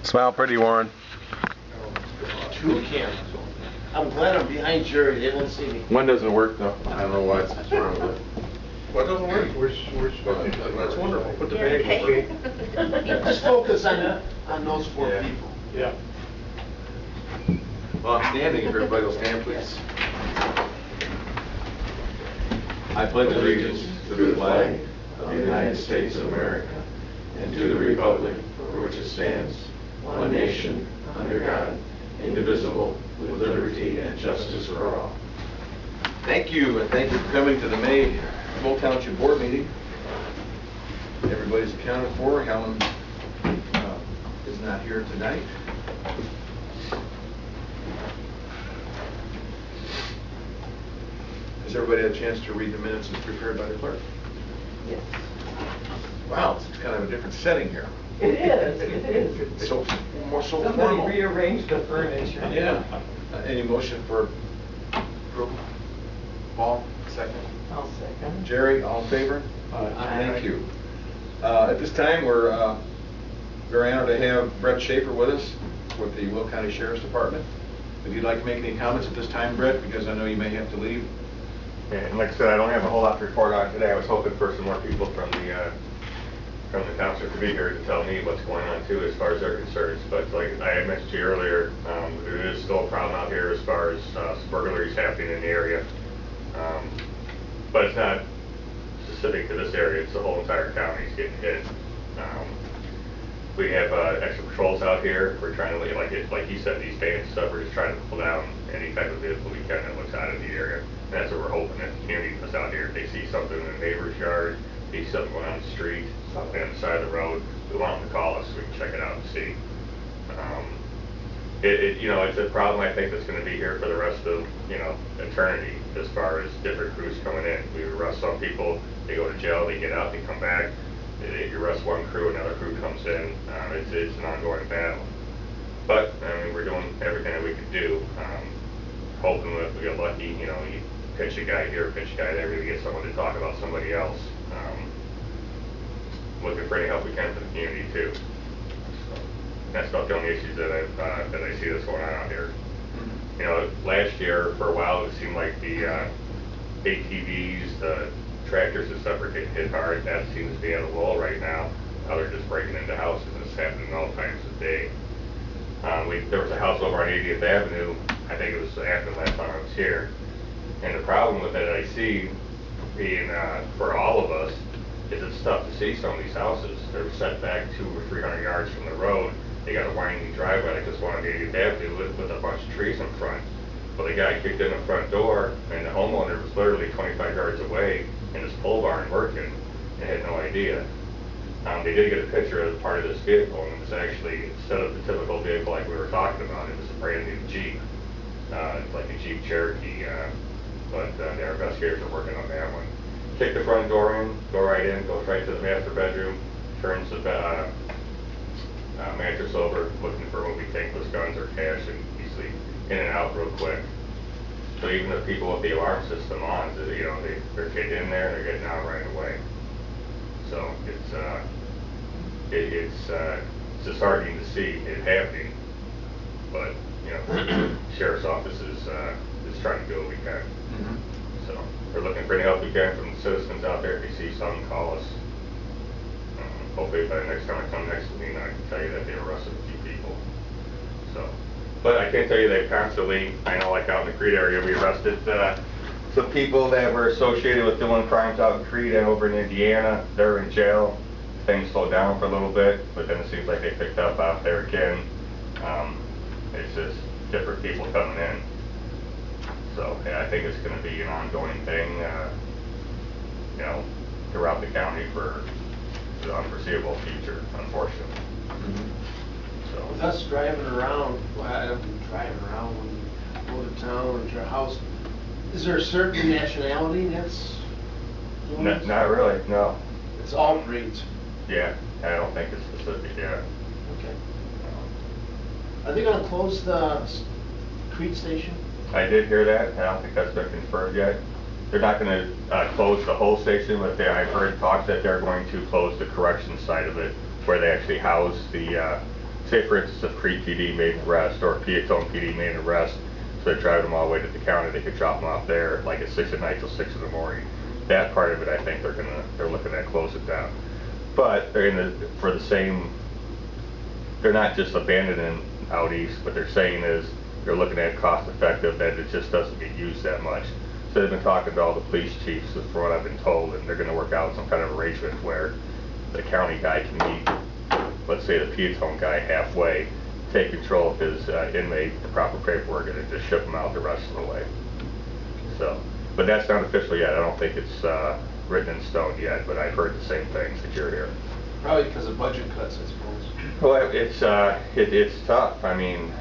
Smile pretty, Warren. Two cameras. I'm glad I'm behind Jerry. They won't see me. One doesn't work though. I don't know what's wrong with it. What doesn't work? That's wonderful. Put the bag Okay. Just focus on those four people. Yeah. Well, I'm standing. If everybody will stand, please. I pledge allegiance to the flag of the United States of America and to the republic for which it stands, one nation, under God, indivisible, with liberty and justice for all. Thank you, and thank you for coming to the May Township Board meeting. Everybody's accounted for. Helen is not here tonight. Has everybody had a chance to read the minutes as prepared by the clerk? Yes. Wow, it's kind of a different setting here. It is, it is. It's so more so Somebody formal. rearranged the furniture. Yeah. Any motion for approval? Paul, second. I'll second. Jerry, all in favor? Thank you. At this time, we're very honored to have Brett Schaefer with us with the Will County Sheriff's Department. If you'd like to make any comments at this time, Brett, because I know you may have to leave. Yeah, and like I said, I don't have a whole lot to report on today. I was hoping for some more people from the township to be here to tell me what's going on too, as far as their concerns. But like I had mentioned to you earlier, there is still a problem out here as far as burglaries happening in the area. But it's not specific to this area; it's the whole entire county is getting hit. We have extra patrols out here. We're trying to, like you said, these bands and stuff. We're just trying to pull down any type of vehicle we can that looks out of the area. And that's what we're hoping that the community puts out here. If they see something in a neighbor's yard, they see something going on the street, something on the side of the road, we want them to call us so we can check it out and see. It's a problem I think that's going to be here for the rest of, eternity as far as different crews coming in. We arrest some people, they go to jail, they get out, they come back. You arrest one crew, another crew comes in. It's an ongoing battle. But, we're doing everything that we can do. Hoping that if we get lucky, you pitch a guy here, pitch a guy there, maybe get someone to talk about somebody else. Looking for any help we can for the community too. So that's about the only issues that I see that's going on out here. Last year for a while it seemed like the ATVs, the tractors and stuff are getting hit hard. That seems to be at a lull right now. Now they're just breaking into houses and it's happening all times of day. There was a house over on 80th Avenue, I think it was after the last time I was here. And the problem with it I see being for all of us is it's tough to see some of these houses. They're set back 200 or 300 yards from the road. They got a winding driveway like this one on 80th Avenue with a bunch of trees in front. Well, the guy kicked in the front door and the homeowner was literally 25 yards away in his pole barn working and had no idea. They did get a picture of part of this vehicle, and it was actually, instead of the typical vehicle like we were talking about, it was a brand new Jeep. It's like a Jeep Cherokee, but the investigators are working on that one. Kick the front door in, go right in, goes right to the master bedroom, turns the mattress over, looking for what we think was guns or cash, and easily in and out real quick. So even the people with the alarm system on, they're getting in there, they're getting out right away. So it's disheartening to see it happening, but the sheriff's office is trying to do what we can. So we're looking for any help we can from the citizens out there. If you see something, call us. Hopefully by the next time I come next meeting, I can tell you that they arrested a few people. So, but I can tell you they constantly, I know like out in the Creed area, we arrested some people that were associated with doing crimes out in Creed and over in Indiana. They're in jail. Things slowed down for a little bit, but then it seems like they picked up out there again. It's just different people coming in. So yeah, I think it's going to be an ongoing thing, throughout the county for the unforeseeable future, unfortunately. So With us driving around, well, I don't mean driving around when you go to town or to your house, is there a certain nationality that's doing this? Not really, no. It's all breeds. Yeah, I don't think it's specific, yeah. Okay. Are they going to close the Creed station? I did hear that. I don't think that's been confirmed yet. They're not going to close the whole station, but I've heard talks that they're going to close the corrections side of it, where they actually house the say for instance, if Crete PD made an arrest or Peatone PD made an arrest, so they're driving them all the way to the county, they could drop them off there like at 6 at night till 6 in the morning. That part of it, I think they're looking at closing down. But they're for the same, they're not just abandoning out east. What they're saying is they're looking at cost effective, that it just doesn't get used that much. So they've been talking to all the police chiefs, for what I've been told, and they're going to work out some kind of arrangement where the county guy can meet, let's say the Peatone guy halfway, take control of his inmate, the proper paperwork, and then just ship him out the rest of the way. So, but that's not official yet. I don't think it's written in stone yet, but I've heard the same things that you're hearing. Probably because of budget cuts, I suppose. Well, it's tough. I mean,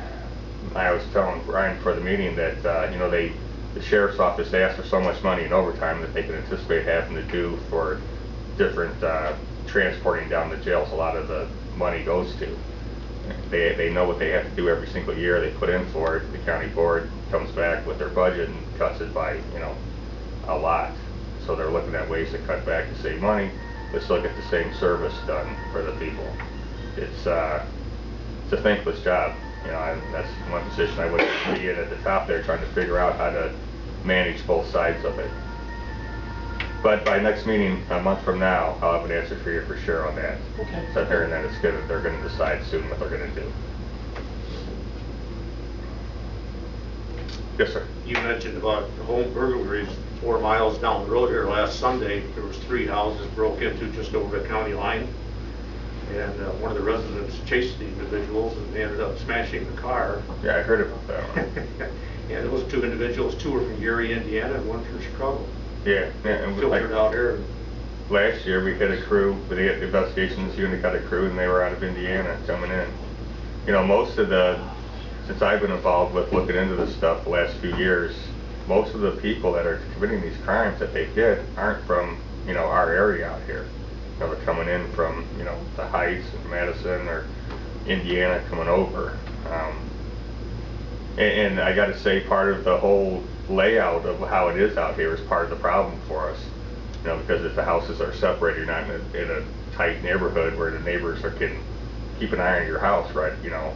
I was telling Brian before the meeting that you know, the sheriff's office, they asked for so much money in overtime that they can anticipate having to do for different transporting down the jails. A lot of the money goes to. They know what they have to do every single year. They put in for it. The county board comes back with their budget and cuts it by, you know, a lot. So they're looking at ways to cut back to save money, but still get the same service done for the people. It's a thankless job. You know, that's one position I wouldn't be in at the top there, trying to figure out how to manage both sides of it. But by next meeting, a month from now, I'll have an answer for you for sure on that. Okay. So I'm hearing that they're going to decide soon what they're going to do. Yes, sir. You mentioned about home burglaries 4 miles down the road here last Sunday. There was 3 houses broke into just over the county line. And one of the residents chased the individuals and they ended up smashing the car. Yeah, I heard about that one. And those 2 individuals, 2 were from Gary, Indiana, and 1 from Chicago. Yeah, and Filtered out here. Last year we had a crew, with the investigations unit got a crew, and they were out of Indiana coming in. You know, since I've been involved with looking into this stuff the last few years, most of the people that are committing these crimes that they get aren't from, you know, our area out here. You know, they're coming in from, you know, the Heights and Madison or Indiana coming over. And I got to say, part of the whole layout of how it is out here is part of the problem for us. You know, because if the houses are separated, you're not in a tight neighborhood where the neighbors can keep an eye on your house, right? You know,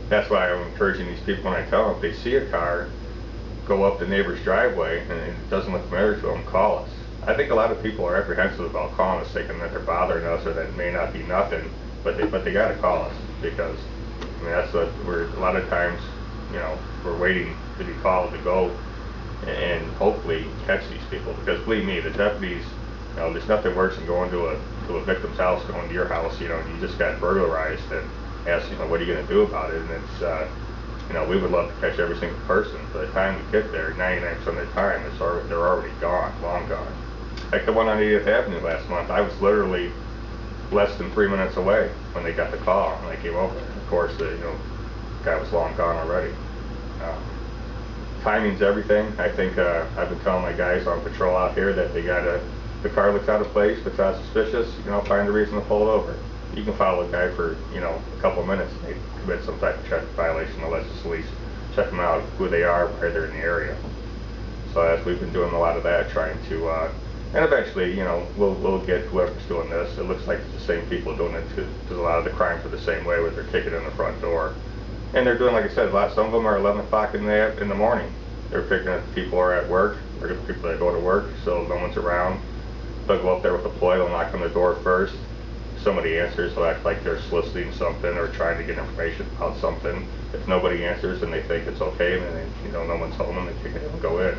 that's why I'm encouraging these people when I tell them if they see a car go up the neighbor's driveway and it doesn't look familiar to them, call us. I think a lot of people are apprehensive about calling us, thinking that they're bothering us or that it may not be nothing, but they got to call us, because I mean, that's what a lot of times, you know, we're waiting to be called to go and hopefully catch these people. Because believe me, the deputies, you know, there's nothing worse than going to a victim's house, going to your house, you know, and you just got burglarized, and ask, you know, what are you going to do about it? And it's, you know, we would love to catch every single person. By the time we get there, 99% of the time, they're already gone, long gone. Like the one on 80th Avenue last month, I was literally less than 3 minutes away when they got the call, and I came over. Of course, you know, the guy was long gone already. Timing's everything. I think I've been telling my guys on patrol out here that the car looks out of place, looks out suspicious, you know, find a reason to pull it over. You can follow a guy for, you know, a couple of minutes and they commit some type of traffic violation, unless the police check them out, who they are, where they're in the area. So as we've been doing a lot of that, trying to, and eventually, you know, we'll get whoever's doing this. It looks like it's the same people doing it, because a lot of the crimes are the same way, where they're kicking in the front door. And they're doing, like I said, some of them are 11 o'clock in the morning. They're picking up people are at work, or the people that go to work, so no one's around. They'll go up there with a ploy, they'll knock on the door first. Somebody answers, they'll act like they're soliciting something or trying to get information about something. If nobody answers and they think it's okay, then they, you know, no one's home, and they kick it and go in.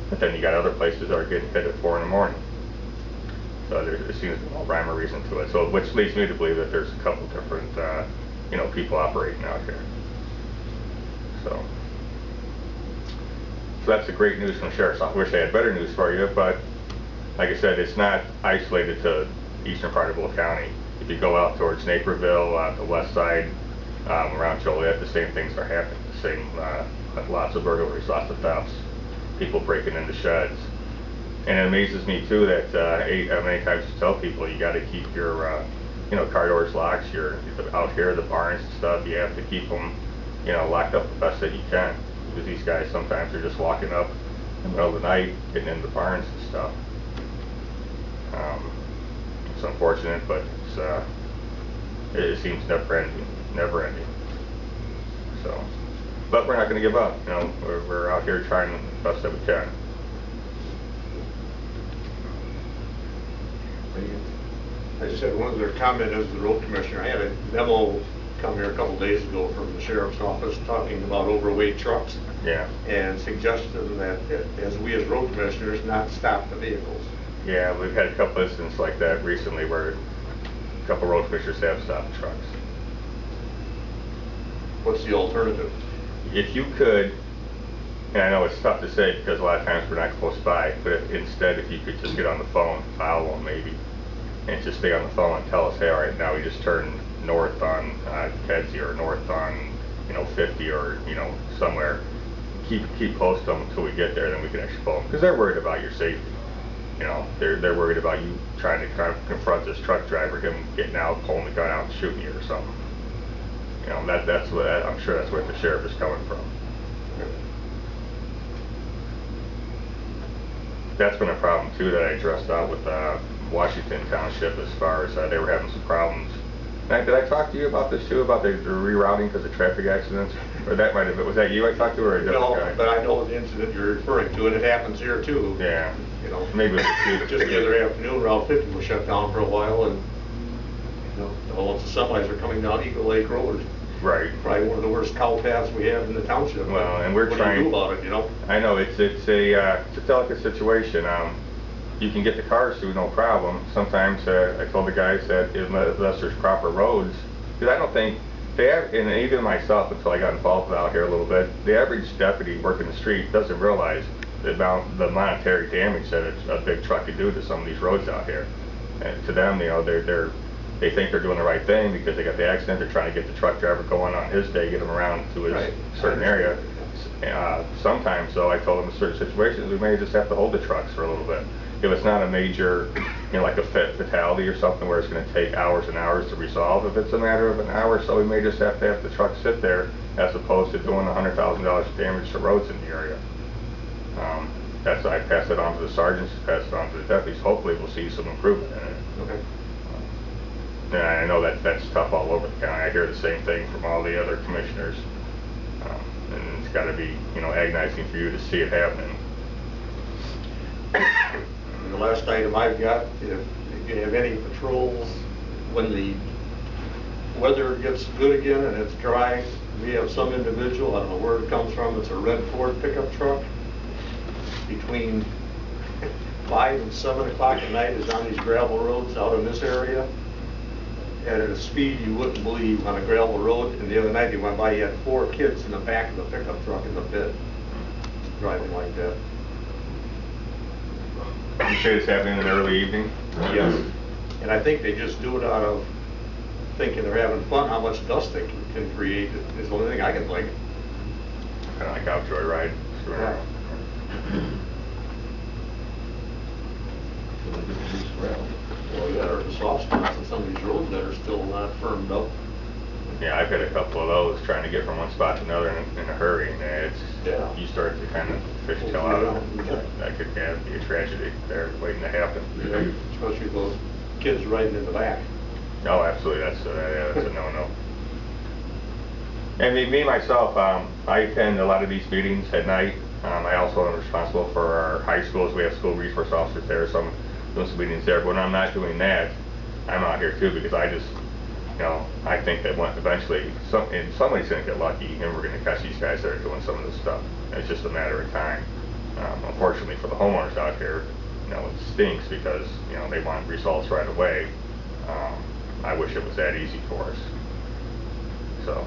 But then you got other places that are getting hit at 4 in the morning. So there seems to be no rhyme or reason to it. So which leads me to believe that there's a couple different, you know, people operating out here. So that's the great news from the sheriff's office. I wish I had better news for you, but like I said, it's not isolated to the eastern part of Will County. If you go out towards Naperville, the west side, around Joliet, the same things are happening. The same, lots of burglaries, lots of thefts, people breaking into sheds. And it amazes me too that many times you tell people you got to keep your, you know, car doors locked. Out here, the barns and stuff, you have to keep them, you know, locked up the best that you can. Because these guys sometimes are just walking up in the middle of the night, getting into the barns and stuff. It's unfortunate, but it seems never ending. never ending. So, but we're not going to give up. You know, we're out here trying the best that we can. I just had one other comment as the road commissioner. I had a memo come here a couple days ago from the sheriff's office talking about overweight trucks. Yeah. And suggesting that as we as road commissioners not stop the vehicles. Yeah, we've had a couple instances like that recently where a couple road commissioners have stopped trucks. What's the alternative? If you could, and I know it's tough to say because a lot of times we're not close by, but if you could just get on the phone, dial one maybe, and just stay on the phone and tell us, hey, all right, now we just turned north on Kedzie or north on, 50 or, somewhere. Keep close to them until we get there, then we can actually pull them. Because they're worried about your safety. They're worried about you trying to confront this truck driver, him getting out, pulling the gun out and shooting you or something. That's what I'm sure that's where the sheriff is coming from. That's been a problem too that I addressed out with Washington Township as far as they were having some problems. Did I talk to you about this too, about the rerouting because of traffic accidents? Or that might have been, was that you I talked to or a different guy? No, but I know the incident you're referring to, and it happens here too. Yeah. Maybe it was just the other afternoon, Route 50 was shut down for a while, and once the semis are coming down Eagle Lake Road. Right. Probably one of the worst cow paths we have in the township. Well, and we're trying. What do you do about it, I know it's a delicate situation. You can get the cars through no problem. Sometimes I told the guys that unless there's proper roads, because I don't think they have, and even myself until I got involved out here a little bit, the average deputy working the street doesn't realize the monetary damage that a big truck could do to some of these roads out here. And to them, they think they're doing the right thing because they got the accident. They're trying to get the truck driver going on his day, get him around to his certain area. Sometimes, though, I told them in certain situations we may just have to hold the trucks for a little bit. If it's not a major, like a fatality or something where it's going to take hours and hours to resolve, if it's a matter of an hour or so, we may just have to have the truck sit there as opposed to doing $100,000 of damage to roads in the area. I pass it on to the sergeants, pass it on to the deputies. Hopefully we'll see some improvement in it. Okay. And I know that's tough all over the county. I hear the same thing from all the other commissioners. And it's got to be, agonizing for you to see it happening. And the last item I've got, if you have any patrols, when the weather gets good again and it's dry, we have some individual, I don't know where it comes from, it's a red Ford pickup truck, between 5 and 7 o'clock at night is on these gravel roads out in this area. And at a speed you wouldn't believe on a gravel road. And the other night he went by, he had 4 kids in the back of the pickup truck in the pit, driving like that. You say it's happening in the early evening? Yes. And I think they just do it out of thinking they're having fun, how much dust they can create is the only thing I can think. Kind of like out joyride. Yeah. Well, yeah, there's the soft spots on some of these roads that are still not firmed up. Yeah, I've had a couple of those trying to get from one spot to another in a hurry, and you start to kind of fishtail out. That could be a tragedy there waiting to happen. Yeah, especially those kids riding in the back. Oh, absolutely. That's a no-no. And me myself, I attend a lot of these meetings at night. I also am responsible for our high schools. We have school resource officers there, so I'm doing some meetings there. But when I'm not doing that, I'm out here too because I just, I think that eventually somebody's going to get lucky and we're going to catch these guys that are doing some of this stuff. It's just a matter of time. Unfortunately for the homeowners out here, it stinks because, they want results right away. I wish it was that easy for us. So,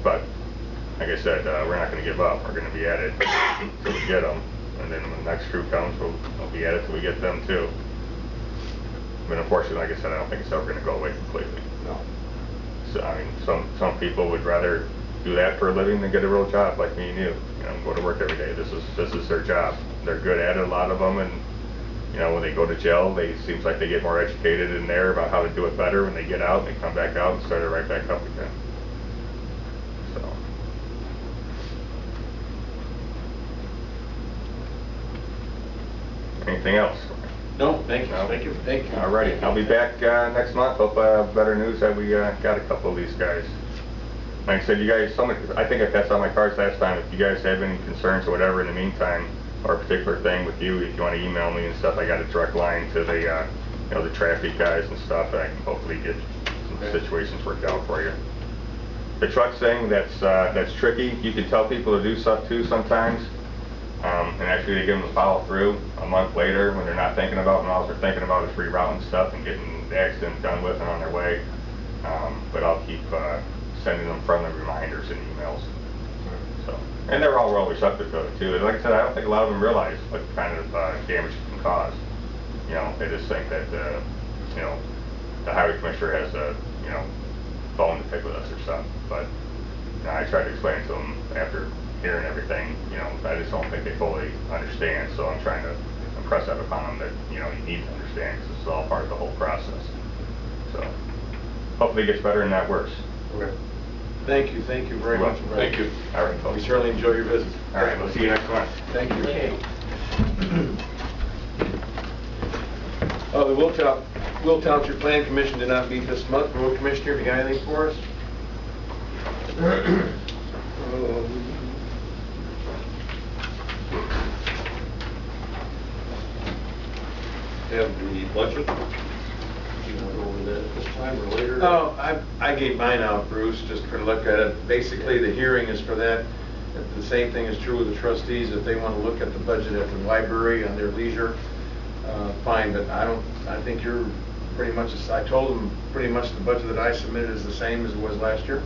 but like I said, we're not going to give up. We're going to be at it until we get them. And then when the next crew comes, we'll be at it till we get them too. But unfortunately, like I said, I don't think it's ever going to go away completely. No. So, I mean, some people would rather do that for a living than get a real job like me and you. Go to work every day. This is their job. They're good at it, a lot of them, and when they go to jail, it seems like they get more educated in there about how to do it better. When they get out, they come back out and start it right back up again. So. Anything else? No, thank you. No? Thank you. Thank you. Alrighty, I'll be back next month. Hope I have better news that we got a couple of these guys. Like I said, you guys, I think I passed out my cards last time. If you guys have any concerns or whatever in the meantime, or a particular thing with you, if you want to email me and stuff, I got a direct line to the, you know, the traffic guys and stuff, and I can hopefully get some situations worked out for you. The truck thing, that's tricky. You can tell people to do stuff too sometimes, and actually they give them a follow through a month later when they're not thinking about it, and all they're thinking about is rerouting stuff and getting the accident done with and on their way. But I'll keep sending them friendly reminders and emails. So, and they're all well receptive to it too. And like I said, I don't think a lot of them realize what kind of damage it can cause. You know, they just think that you know, the highway commissioner has a, you know, bone to pick with us or something. But you know, I try to explain it to them after hearing everything. You know, I just don't think they fully understand. So I'm trying to impress that upon them that, you know, you need to understand because this is all part of the whole process. So hopefully it gets better and that works. Okay. Thank you very much. Thank you. All right, We folks. certainly enjoy your visit. All right, we'll see you next month. Thank you. Okay. The Will Township Plan Commission did not meet this month. Road Commissioner, have you got anything for us? Have the budget. You want to go over that at this time or later? Oh, I gave mine out, Bruce, just for a look at it. Basically, the hearing is for that. The same thing is true with the trustees. If they want to look at the budget at the library on their leisure, fine, but I think you're pretty much, I told them pretty much the budget that I submitted is the same as it was last year.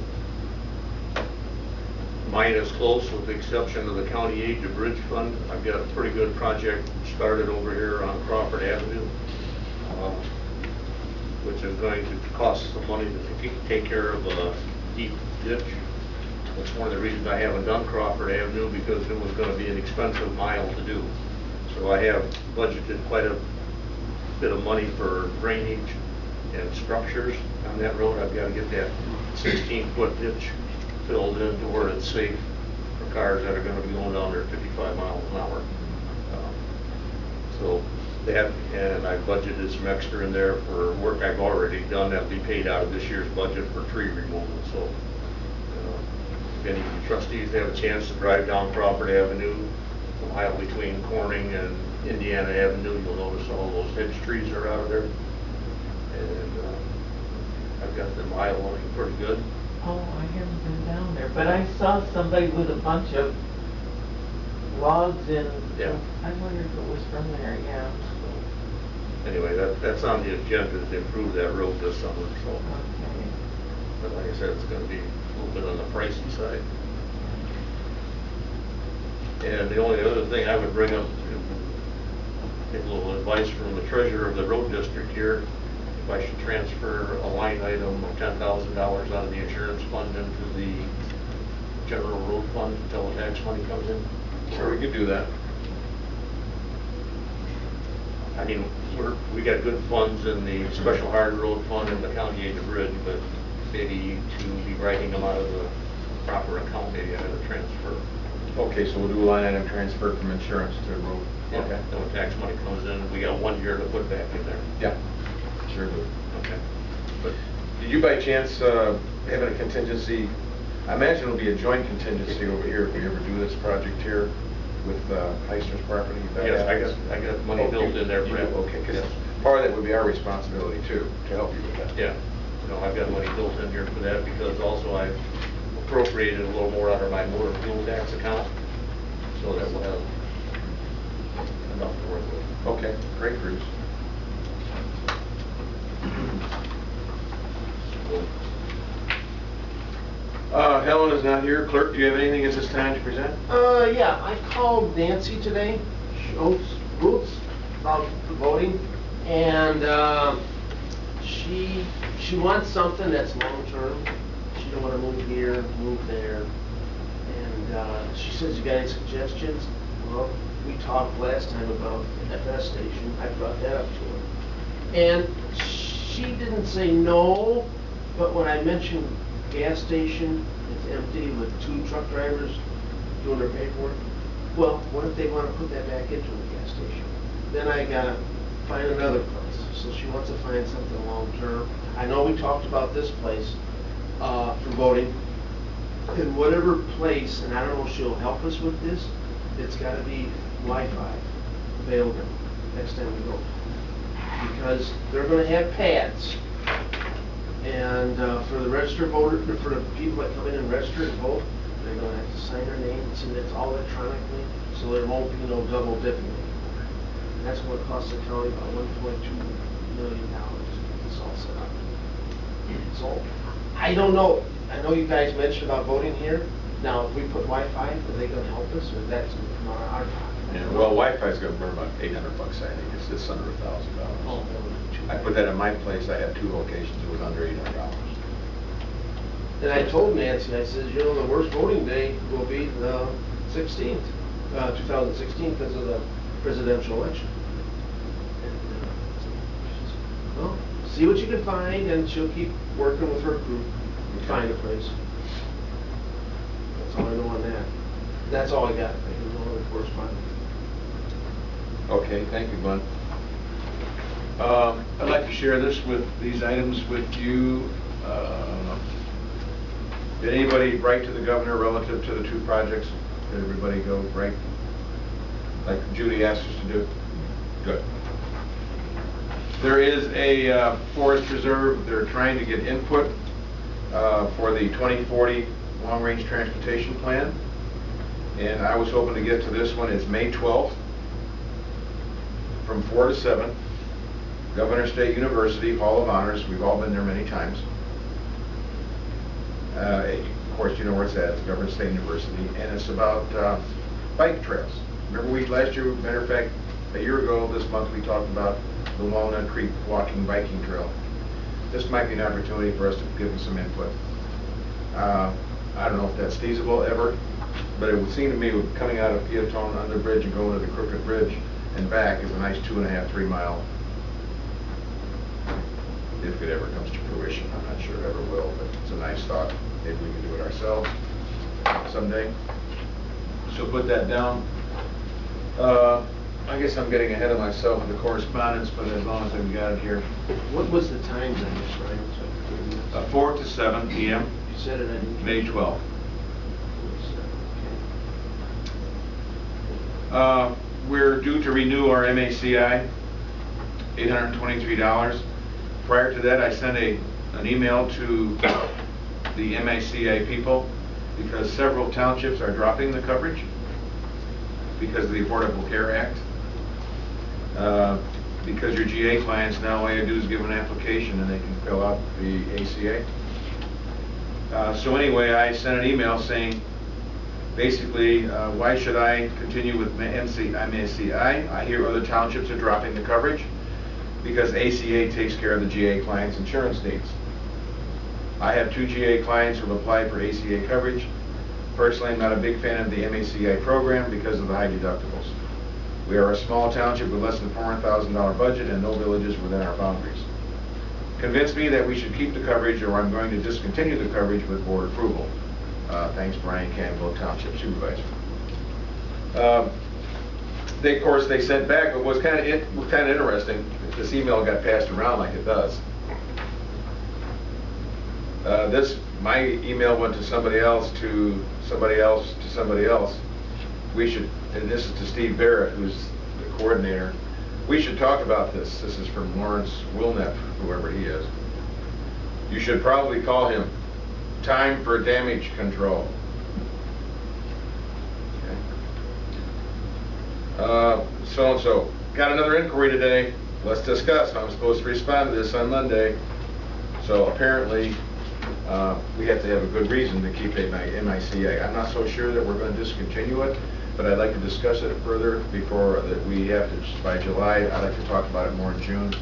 Mine is close with the exception of the county aid to bridge fund. I've got a pretty good project started over here on Crawford Avenue, which is going to cost some money to take care of a deep ditch. That's one of the reasons I haven't done Crawford Avenue, because it was going to be an expensive mile to do. So I have budgeted quite a bit of money for drainage and structures on that road. I've got to get that 16-foot ditch filled in to where it's safe for cars that are going to be going down there 55 miles an hour. So that, and I budgeted some extra in there for work I've already done that'll be paid out of this year's budget for tree removal. So if any of the trustees have a chance to drive down Crawford Avenue, the mile between Corning and Indiana Avenue, you'll notice all those hedge trees are out of there. And I've got the mile looking pretty good. Oh, I haven't been down there, but I saw somebody with a bunch of logs in. Yeah. I wondered if it was from there, yeah. Anyway, that's on the agenda to improve that road this summer. So, Okay. but like I said, it's going to be a little bit on the pricey side. And the only other thing I would bring up, take a little advice from the treasurer of the road district here, if I should transfer a line item of $10,000 out of the insurance fund into the general road fund until the tax money comes in. Sure, we could do that. I mean, we got good funds in the special hard road fund and the county aid to bridge, but maybe to be writing them out of the proper account, maybe I had to transfer. Okay, so we'll do a line item transfer from insurance to road. Yeah, Okay. then when tax money comes in, we got 1 year to put back in there. Yeah, sure do. Okay. But Did you by chance having a contingency, I imagine it'll be a joint contingency over here if we ever do this project here with Heister's property? yes, I got money built in there for that. Okay, because Yes. part of that would be our responsibility too, to help you with that. Yeah, no, I've got money built in here for that because also I've appropriated a little more out of my motor fuel tax account, so that we'll have enough to work with. Okay, great, Bruce. Helen is not here. Clerk, do you have anything at this time to present? Yeah, I called Nancy today, Boots, about the voting, and she wants something that's long-term. She don't want to move here, move there, and she says, you got any suggestions? Well, we talked last time about the FS station. I brought that up to her. And she didn't say no, but when I mentioned gas station, it's empty with 2 truck drivers doing their paperwork. Well, what if they want to put that back into the gas station? Then I got find another place. So she wants to find something long-term. I know we talked about this place for voting. In whatever place, and I don't know if she'll help us with this, it's gotta be Wi-Fi available next time we go. Because they're gonna have pads. And for the registered voter, for the people that come in and register and vote, they're gonna have to sign their name, and see that's all electronically, so there won't be no double dipping anymore. And that's gonna cost the county about $1.2 million to get this all set up. So, I don't know, I know you guys mentioned about voting here. Now, if we put Wi-Fi, are they gonna help us, or that's gonna come out of our pocket? Yeah, well, Wi-Fi's gonna burn about $800, I think, it's just under $1,000. Oh, that would be too I bad. put that in my place, I have 2 locations, it was under $800. And I told Nancy, I said, you know, the worst voting day will be the 16th, 2016, because of the presidential election. And, she said, well, see what you can find, and she'll keep working with her group to find a place. That's all I know on that. That's all I got. I have no other correspondence. Okay, thank you, Glenn. I'd like to share these items with you. Did anybody write to the governor relative to the 2 projects? Did everybody go right, like Judy asked us to do? Good. There is a forest reserve. They're trying to get input for the 2040 long-range transportation plan. And I was hoping to get to this one. It's May 12th from 4 to 7. Governor State University, Hall of Honors. We've all been there many times. Of course, you know where it's at. It's Governor State University. And it's about bike trails. Remember last year, matter of fact, a year ago this month, we talked about the Walnut Creek Walking Biking Trail. This might be an opportunity for us to give them some input. I don't know if that's feasible ever, but it would seem to me coming out of Peatone under the bridge and going to the Crooked Bridge and back is a nice 2.5, 3 mile, if it ever comes to fruition. I'm not sure it ever will, but it's a nice thought. Maybe we can do it ourselves someday. So put that down. I guess I'm getting ahead of myself with the correspondence, but as long as I've got it here. What was the times on this, Ryan? 4 to 7 p.m. You said it, I didn't. May 12th. We're due to renew our MACI, $823. Prior to that, I sent an email to the MACI people because several townships are dropping the coverage because of the Affordable Care Act. Because your GA clients now, all you do is give an application and they can fill out the ACA. So anyway, I sent an email saying, basically, why should I continue with MACI? I hear other townships are dropping the coverage because ACA takes care of the GA clients' insurance needs. I have 2 GA clients who have applied for ACA coverage. Personally, I'm not a big fan of the MACI program because of the high deductibles. We are a small township with less than $400,000 budget and no villages within our boundaries. Convince me that we should keep the coverage or I'm going to discontinue the coverage with board approval. Thanks, Brian Campbell, Township Supervisor. Of course, they sent back, but what's kind of interesting, this email got passed around like it does. My email went to somebody else, to somebody else, to somebody else. We should, and this is to Steve Barrett, who's the coordinator. We should talk about this. This is from Lawrence Wilnett, whoever he is. You should probably call him Time for Damage Control. Okay. So-and-so. Got another inquiry today. Let's discuss. I'm supposed to respond to this on Monday. So apparently, we have to have a good reason to keep MICA. I'm not so sure that we're going to discontinue it, but I'd like to discuss it further before that we have to, by July. I'd like to talk about it more in June,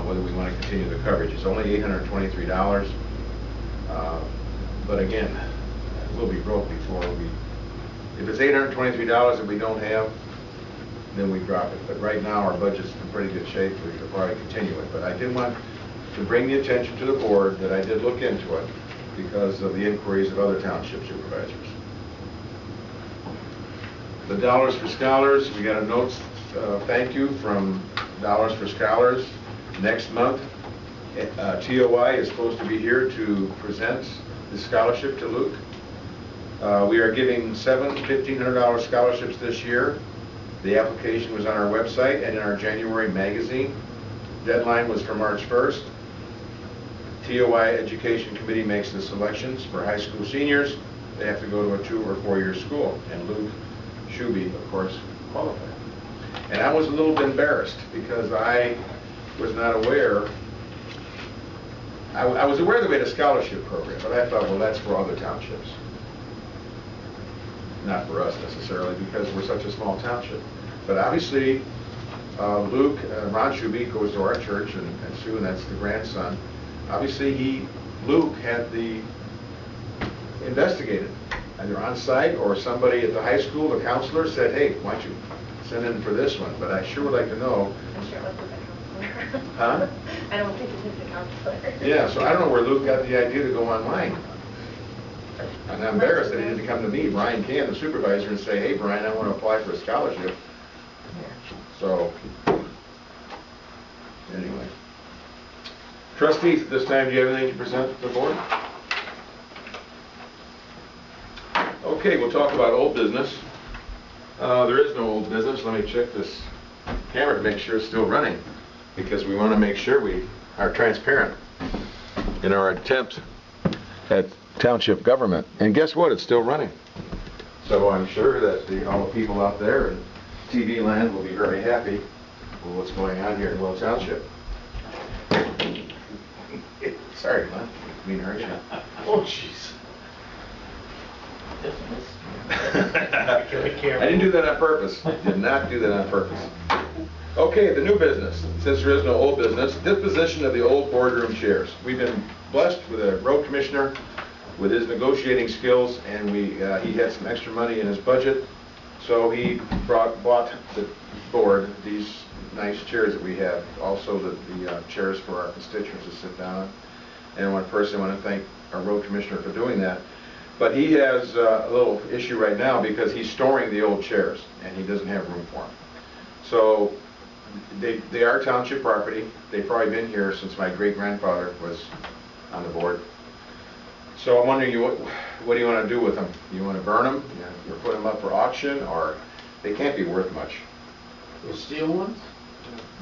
whether we want to continue the coverage. It's only $823. But again, we'll be broke before if it's $823 that we don't have, then we drop it. But right now, our budget's in pretty good shape. We could probably continue it. But I did want to bring the attention to the board that I did look into it because of the inquiries of other township supervisors. The Dollars for Scholars, we got a note, thank you from for scholars. Next month, TOI is supposed to be here to present the scholarship to Luke. We are giving 7 $1,500 scholarships this year. The application was on our website and in our January magazine. Deadline was for March 1st. TOI Education Committee makes the selections for high school seniors. They have to go to a 2 or 4 year school, and Luke Schuby, of course, qualified. And I was a little bit embarrassed because I was not aware. I was aware that we had a scholarship program, but I thought, well, that's for other townships. Not for us necessarily, because we're such a small township. But obviously, Luke, Ron Schuby goes to our church, and Sue, and that's the grandson. Obviously, Luke had the investigated, either on site or somebody at the high school, the counselor said, hey, why don't you send in for this one? But I sure would like to know. I'm sure it wasn't the counselor. Huh? I don't think it was the counselor. Yeah, so I don't know where Luke got the idea to go online. And I'm embarrassed that he didn't come to me, Brian Can, the supervisor, and say, hey, Brian, I want to apply for a scholarship. So, anyway. Trustees, at this time, do you have anything to present to the board? Okay, we'll talk about old business. There is no old business. Let me check this camera to make sure it's still running, because we want to make sure we are transparent in our attempt at township government. And guess what? It's still running. So I'm sure that all the people out there in TV land will be very happy with what's going on here in Will Township. Sorry, Glenn. Mean to hurt you. Oh, jeez. I didn't do that on purpose. Did not do that on purpose. Okay, the new business. Since there is no old business, disposition of the old boardroom chairs. We've been blessed with a road commissioner with his negotiating skills, and he had some extra money in his budget, so he bought the board these nice chairs that we have, also the chairs for our constituents to sit down on. And I want to thank our road commissioner for doing that. But he has a little issue right now because he's storing the old chairs and he doesn't have room for them. So they are township property. They've probably been here since my great-grandfather was on the board. So I'm wondering, what do you want to do with them? You want to burn them, or put them up for auction, or they can't be worth much? The steel ones?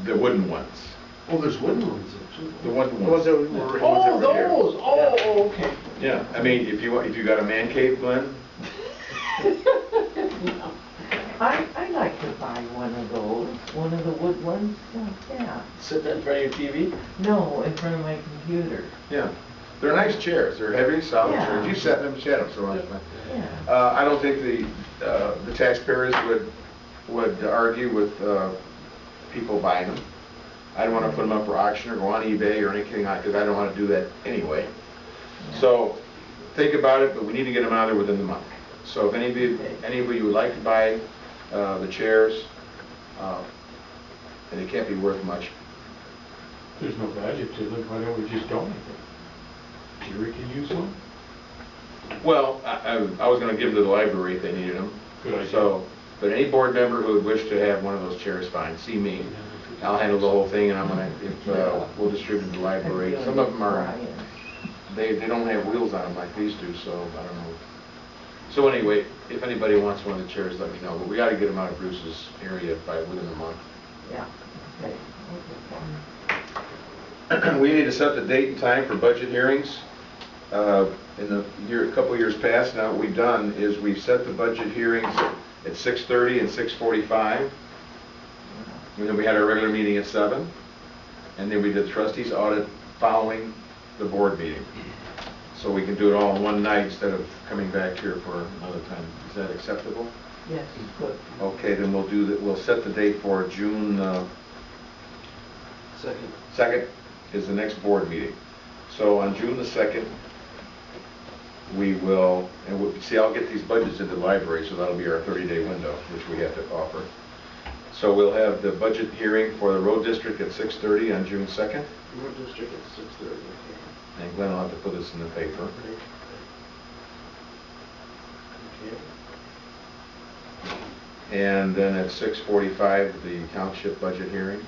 The wooden ones. Oh, there's wooden ones there too. The wooden Oh, ones. those! Oh, okay. Yeah, I mean, if you got a man cave, Glenn. I'd like to buy one of those, one of the wood ones, yeah. Sit that in front of your TV? No, in front of my computer. Yeah, they're nice chairs. They're heavy, solid Yeah. chairs. You sat in them, sat them so much. Yeah. I don't think the taxpayers would argue with people buying them. I don't want to put them up for auction or go on eBay or anything like that, because I don't want to do that anyway. Yeah. So think about it, but we need to get them out of there within the month. So if any of you would like to buy the chairs, and they can't be worth much. There's no value to them, why don't we just donate them? Jerry can use one? Well, I was going to give them to the library if they needed them. Good idea. So, but any board member who would wish to have one of those chairs, fine, see me. I'll handle the whole thing, and I'm gonna, we'll distribute to the library. Some of them are, they don't have wheels on them like these do, so I don't know. So anyway, if anybody wants one of the chairs, let me know. But we got to get them out of Bruce's area within a month. Yeah, okay. We need to set the date and time for budget hearings. In the a couple of years past, now what we've done is we've set the budget hearings at 6:30 and 6:45. And then we had our regular meeting at 7. And then we did the trustees audit following the board meeting. So we can do it all in one night instead of coming back here for another time. Is that acceptable? Yes, good. Okay, then we'll do that. We'll set the date for June 2nd is the next board meeting. So on June the 2nd, we will, and I'll get these budgets into the library, so that'll be our 30-day window, which we have to offer. So we'll have the budget hearing for the road district at 6:30 on June 2nd. Road district at 6:30, okay. And Glenn will have to put this in the paper. Okay. And then at 6:45, the township budget hearing.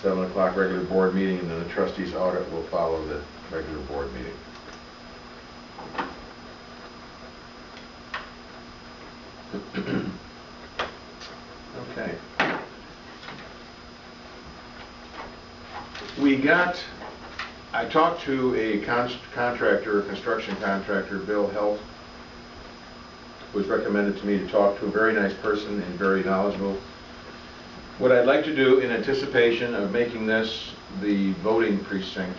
7 o'clock regular board meeting, and then the trustees audit will follow the regular board meeting. Okay. I talked to a contractor, construction contractor, Bill Helt, who was recommended to me to talk to, a very nice person and very knowledgeable. What I'd like to do in anticipation of making this the voting precinct,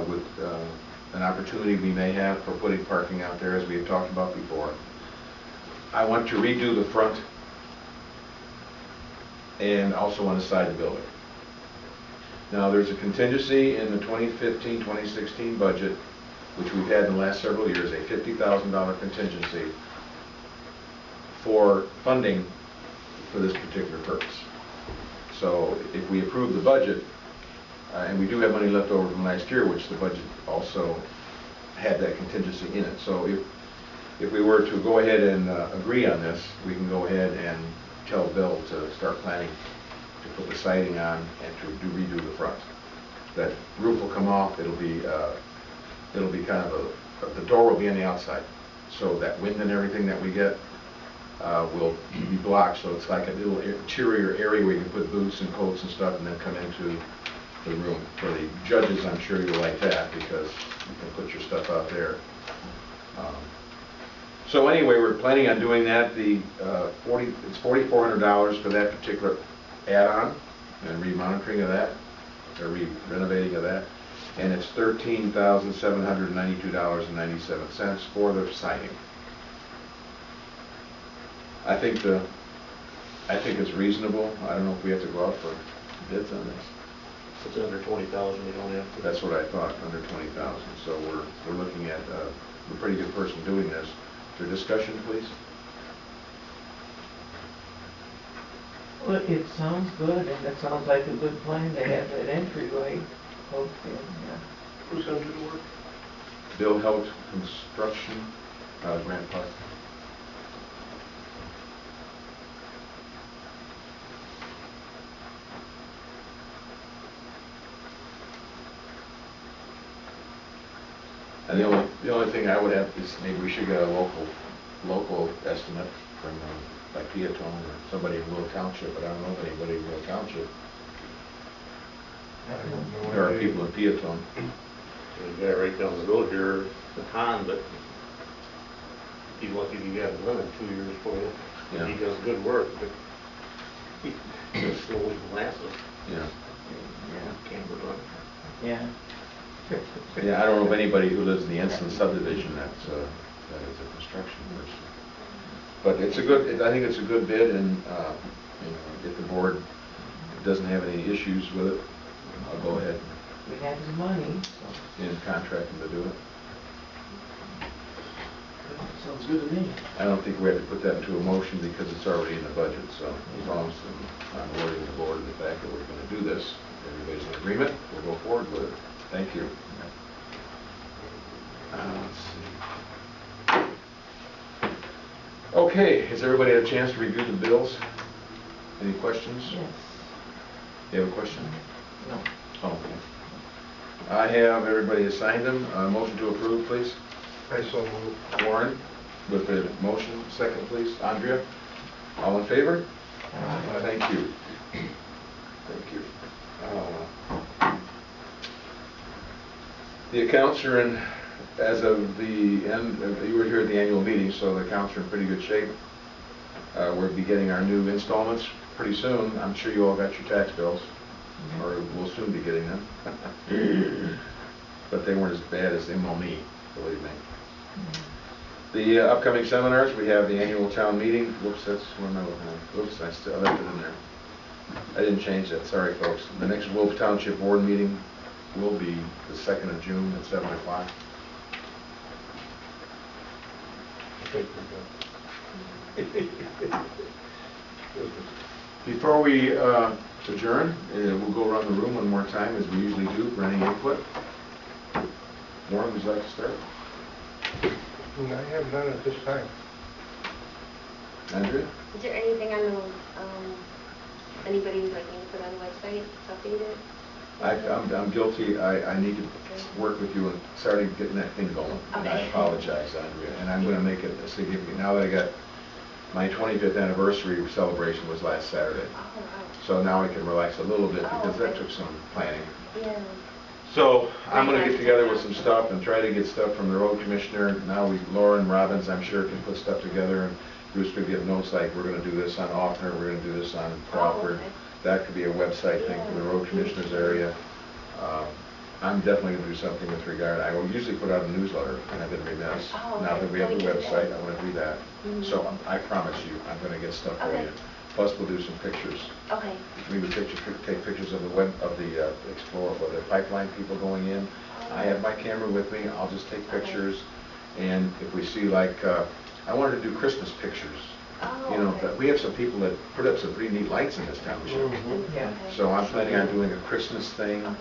with an opportunity we may have for putting parking out there, as we have talked about before, I want to redo the front and also on the side of the building. Now, there's a contingency in the 2015-2016 budget, which we've had in the last several years, a $50,000 contingency for funding for this particular purpose. So if we approve the budget, and we do have money left over from last year, which the budget also had that contingency in it. So if we were to go ahead and agree on this, we can go ahead and tell Bill to start planning to put the siding on and to redo the front. That roof will come off. It'll be kind of the door will be on the outside, so that wind and everything that we get will be blocked. So it's like a little interior area where you can put boots and coats and stuff, and then come into the room. For the judges, I'm sure you'll like that, because you can put your stuff out there. So anyway, we're planning on doing that. It's $4,400 for that particular add-on and remonitoring of that, or renovating of that, and it's $13,792.97 for the siding. I think it's reasonable. I don't know if we have to go out for bids on this. If it's under 20,000, you don't have to. That's what I thought, under 20,000. So we're looking at a pretty good person doing this. For discussion, please. Well, it sounds good, and it sounds like a good plan to have that entryway hooked in, yeah. Who's gonna do the work? Bill Helt Construction, Grant Park. And the only thing I would have is maybe we should get a local estimate from like Peatone or somebody in Will Township, but I don't know of anybody in Will Township. There are people in Peatone. There's a guy right down the road here, the Han, but he's lucky he got another 2 years for you. Yeah. He does good work, but he just slowly glasses. Yeah. Camera run. Yeah. Yeah, I don't know of anybody who lives in the Ensign subdivision that is a construction person. But it's a good, I think it's a good bid, and if the board doesn't have any issues with it, I'll go ahead We have the money, so. and contract them to do it. Sounds good to me. I don't think we have to put that into a motion because it's already in the budget, so as long as I'm alerting the board of the fact that we're going to do this, everybody's in agreement, we'll go forward with it. Thank you. Let's see. Okay, has everybody had a chance to review the bills? Any questions? Yes. You have a question? No. Oh, okay. I have, everybody has signed them. Motion to approve, please. I so move. Warren, with the motion. Second, please. Andrea? All in favor? Thank you. Thank you. The accounts are in, as of the end, you were here at the annual meeting, so the accounts are in pretty good shape. We'll be getting our new installments pretty soon. I'm sure you all got your tax bills, or will soon be getting them. But they weren't as bad as them on me, believe me. The upcoming seminars, we have the annual town meeting. Whoops, that's what am I looking at? Whoops, I left it in there. I didn't change that, sorry folks. The next Wolf Township board meeting will be the 2nd of June at 7 o'clock. Before we adjourn, we'll go around the room one more time as we usually do for any input. Warren, would you like to start? I have none at this time. Andrea? Is there anything on the, anybody who's like input on whether website, update it? I'm guilty, I need to work with you and starting getting that thing going. And I Okay. apologize, Andrea, and I'm gonna make it a significant, now that I got, my 25th anniversary celebration was last Saturday. Oh, wow. So now I can relax a little bit Oh, because that okay. took some planning. Yeah. So I'm gonna get together with some stuff and try to get stuff from the road commissioner. Now Lauren Robbins, I'm sure, can put stuff together, and Bruce could give notes like, we're gonna do this on Offner, we're gonna do this on Crawford. okay. That could be a website thing for the road commissioner's area. I'm definitely gonna do something with regard, I will usually put out a newsletter, and I've been remiss. Oh, Now okay. that we have a So we can do website, that. I wanna do that. Mhm. So I promise you, I'm gonna get stuff for Okay. you. Plus, we'll do some pictures. Okay. We would take pictures of the web, of the Explorer, of the pipeline people going in. I have my camera with me, I'll just take pictures, and if we see like, I wanted to do Christmas pictures. Oh, You know, okay. we have some people that put up some pretty neat lights in this township. Yeah. Okay. So I'm planning on doing a Christmas thing, Okay.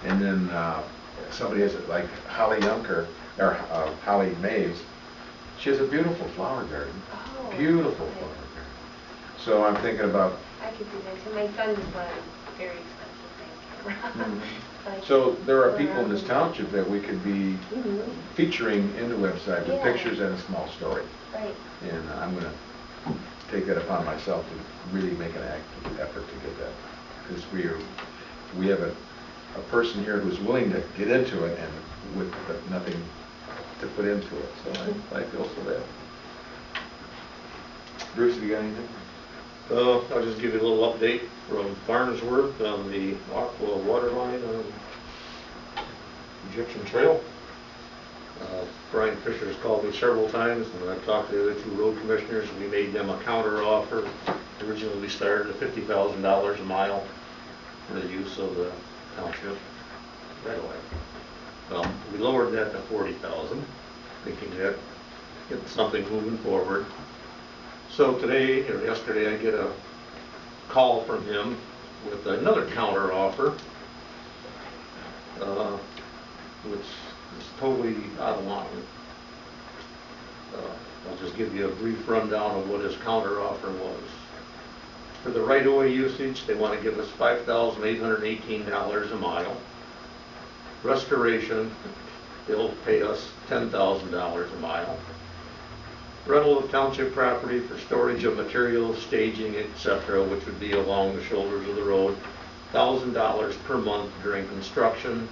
and then somebody has, it like Holly Yunker, or Holly Mays, she has a beautiful flower garden, Oh, beautiful okay. flower garden. So I'm thinking about, I could do that too. My son's bought a very expensive thing camera. Mhm. But- so there are people in this township that we could be Mhm. featuring in the website with Yeah. pictures and a small story. Right. And I'm gonna take that upon myself to really make an active effort to get that. Because we have a person here who's willing to get into it and with but nothing to put into it, so I feel so bad. Bruce, have you got anything? I'll just give you a little update from Farnsworth on the Aqua water line on Egyptian Trail. Brian Fisher's called me several times, and I've talked to the other two road commissioners. We made them a counter offer. Originally, we started at $50,000 a mile for the use of the township right away. Well, we lowered that to $40,000, thinking that get something moving forward. So today, or yesterday, I get a call from him with another counter offer, which is totally out of line. I'll just give you a brief rundown of what his counter offer was. For the right-of-way usage, they want to give us $5,818 a mile. Restoration, they'll pay us $10,000 a mile. Rental of township property for storage of materials, staging, etc., which would be along the shoulders of the road, $1,000 per month during construction,